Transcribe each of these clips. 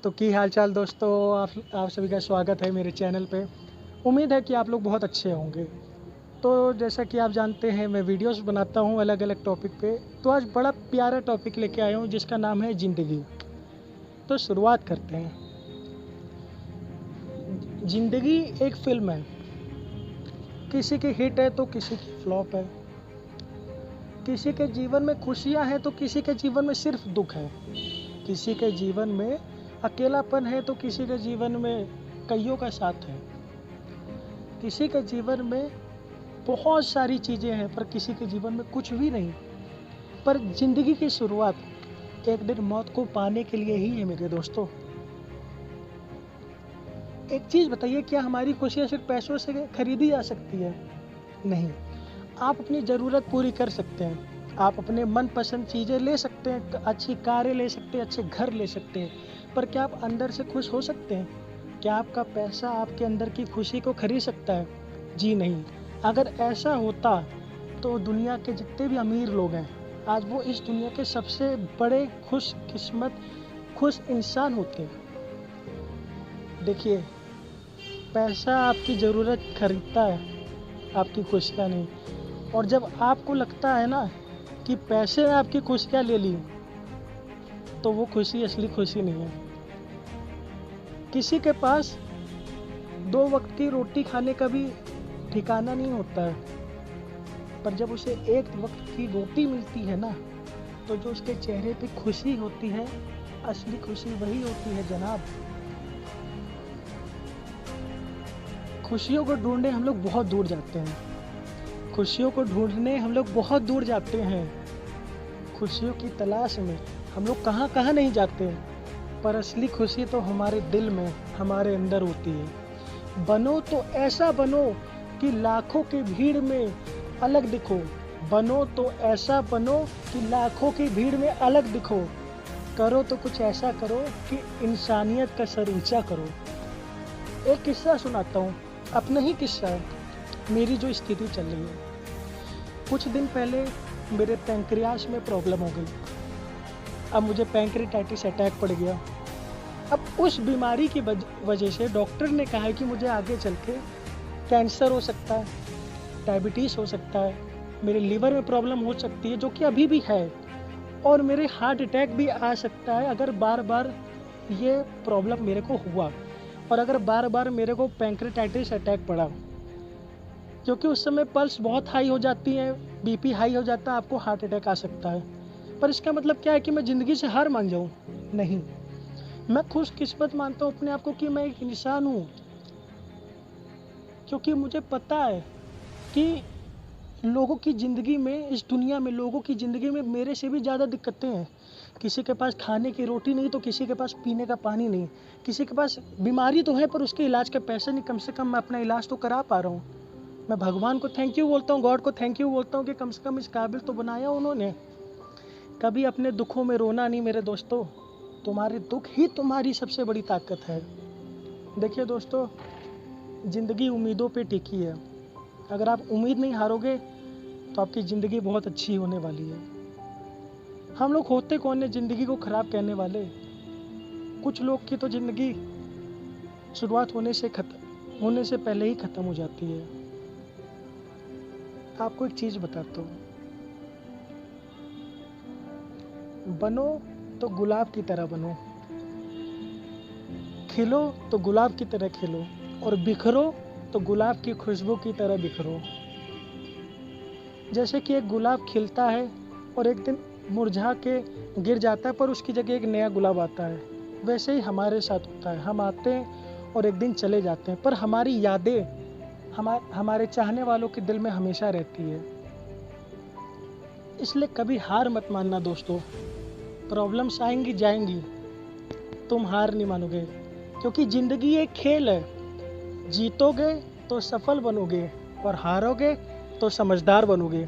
तो की हाल चाल दोस्तों, आप सभी का स्वागत है मेरे चैनल पे। उम्मीद है कि आप लोग बहुत अच्छे होंगे। तो जैसा कि आप जानते हैं, मैं वीडियोस बनाता हूँ अलग अलग टॉपिक पे। तो आज बड़ा प्यारा टॉपिक लेके आया हूँ जिसका नाम है ज़िंदगी। तो शुरुआत करते हैं। ज़िंदगी एक फ़िल्म है, किसी की हिट है तो किसी की फ्लॉप है। किसी के जीवन में खुशियाँ हैं तो किसी के जीवन में सिर्फ दुख है। किसी के जीवन में अकेलापन है तो किसी के जीवन में कईयों का साथ है। किसी के जीवन में बहुत सारी चीज़ें हैं पर किसी के जीवन में कुछ भी नहीं। पर ज़िंदगी की शुरुआत एक दिन मौत को पाने के लिए ही है मेरे दोस्तों। एक चीज़ बताइए, क्या हमारी खुशियाँ सिर्फ पैसों से खरीदी जा सकती है? नहीं। आप अपनी ज़रूरत पूरी कर सकते हैं, आप अपने मनपसंद चीज़ें ले सकते हैं, अच्छी कारें ले सकते हैं, अच्छे घर ले सकते हैं, पर क्या आप अंदर से खुश हो सकते हैं? क्या आपका पैसा आपके अंदर की खुशी को खरीद सकता है? जी नहीं। अगर ऐसा होता तो दुनिया के जितने भी अमीर लोग हैं, आज वो इस दुनिया के सबसे बड़े खुशकिस्मत खुश इंसान होते हैं। देखिए, पैसा आपकी ज़रूरत खरीदता है, आपकी खुशियाँ नहीं। और जब आपको लगता है ना कि पैसे ने आपकी खुशियाँ ले ली, तो वो खुशी असली खुशी नहीं है। किसी के पास 2 वक्त की रोटी खाने का भी ठिकाना नहीं होता है, पर जब उसे 1 वक्त की रोटी मिलती है ना, तो जो उसके चेहरे पे खुशी होती है, असली खुशी वही होती है जनाब। खुशियों को ढूंढने हम लोग बहुत दूर जाते हैं। खुशियों को ढूंढने हम लोग बहुत दूर जाते हैं। खुशियों की तलाश में हम लोग कहाँ कहाँ नहीं जाते हैं, पर असली खुशी तो हमारे दिल में, हमारे अंदर होती है। बनो तो ऐसा बनो कि लाखों की भीड़ में अलग दिखो। बनो तो ऐसा बनो कि लाखों की भीड़ में अलग दिखो। करो तो कुछ ऐसा करो कि इंसानियत का सर ऊंचा करो। एक किस्सा सुनाता हूँ, अपना ही किस्सा है, मेरी जो स्थिति चल रही है। कुछ दिन पहले मेरे पैंक्रियास में प्रॉब्लम हो गई। अब मुझे पैंक्रियाटाइटिस अटैक पड़ गया। अब उस बीमारी की वजह से डॉक्टर ने कहा है कि मुझे आगे चल के कैंसर हो सकता है, डायबिटीज़ हो सकता है, मेरे लीवर में प्रॉब्लम हो सकती है, जो कि अभी भी है, और मेरे हार्ट अटैक भी आ सकता है अगर बार बार ये प्रॉब्लम मेरे को हुआ, और अगर बार बार मेरे को पैंक्रियाटाइटिस अटैक पड़ा। क्योंकि उस समय पल्स बहुत हाई हो जाती है, बीपी हाई हो जाता है, आपको हार्ट अटैक आ सकता है। पर इसका मतलब क्या है कि मैं ज़िंदगी से हार मान जाऊँ? नहीं। मैं खुशकिस्मत मानता हूँ अपने आप को कि मैं एक इंसान हूँ, क्योंकि मुझे पता है कि लोगों की ज़िंदगी में, इस दुनिया में लोगों की ज़िंदगी में मेरे से भी ज़्यादा दिक्कतें हैं। किसी के पास खाने की रोटी नहीं तो किसी के पास पीने का पानी नहीं। किसी के पास बीमारी तो है पर उसके इलाज का पैसा नहीं, कम से कम मैं अपना इलाज तो करा पा रहा हूँ। मैं भगवान को थैंक यू बोलता हूँ, गॉड को थैंक यू बोलता हूँ कि कम से कम इस काबिल तो बनाया उन्होंने। कभी अपने दुखों में रोना नहीं मेरे दोस्तों, तुम्हारे दुख ही तुम्हारी सबसे बड़ी ताकत है। देखिए दोस्तों, ज़िंदगी उम्मीदों पे टिकी है। अगर आप उम्मीद नहीं हारोगे तो आपकी ज़िंदगी बहुत अच्छी होने वाली है। हम लोग होते कौन है ज़िंदगी को ख़राब कहने वाले? कुछ लोग की तो ज़िंदगी शुरुआत होने से पहले ही ख़त्म हो जाती है। आपको एक चीज़ बताता हूँ, बनो तो गुलाब की तरह बनो, खिलो तो गुलाब की तरह खिलो, और बिखरो तो गुलाब की खुशबू की तरह बिखरो। जैसे कि एक गुलाब खिलता है और एक दिन मुरझा के गिर जाता है, पर उसकी जगह एक नया गुलाब आता है, वैसे ही हमारे साथ होता है। हम आते हैं और एक दिन चले जाते हैं, पर हमारी यादें हमारे चाहने वालों के दिल में हमेशा रहती है। इसलिए कभी हार मत मानना दोस्तों। प्रॉब्लम्स आएंगी जाएंगी, तुम हार नहीं मानोगे, क्योंकि ज़िंदगी एक खेल है। जीतोगे तो सफल बनोगे और हारोगे तो समझदार बनोगे।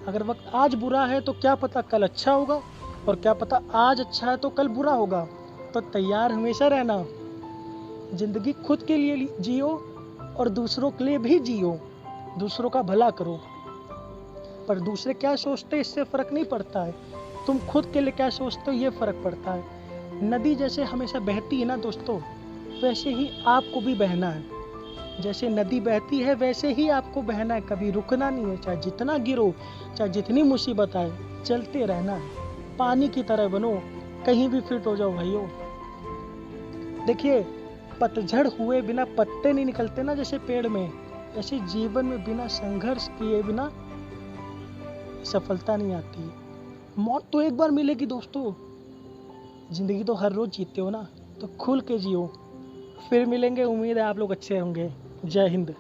अगर वक्त आज बुरा है तो क्या पता कल अच्छा होगा, और क्या पता आज अच्छा है तो कल बुरा होगा। तो तैयार हमेशा रहना। ज़िंदगी खुद के लिए जियो और दूसरों के लिए भी जियो। दूसरों का भला करो, पर दूसरे क्या सोचते इससे फ़र्क नहीं पड़ता है। तुम खुद के लिए क्या सोचते हो ये फ़र्क पड़ता है। नदी जैसे हमेशा बहती है ना दोस्तों, वैसे ही आपको भी बहना है। जैसे नदी बहती है वैसे ही आपको बहना है, कभी रुकना नहीं है। चाहे जितना गिरो, चाहे जितनी मुसीबत आए, चलते रहना है। पानी की तरह बनो, कहीं भी फिट हो जाओ भाइयों। देखिए, पतझड़ हुए बिना पत्ते नहीं निकलते ना जैसे पेड़ में, ऐसे जीवन में बिना संघर्ष किए बिना सफलता नहीं आती। मौत तो एक बार मिलेगी दोस्तों, जिंदगी तो हर रोज जीते हो ना, तो खुल के जियो। फिर मिलेंगे, उम्मीद है आप लोग अच्छे होंगे। जय हिंद।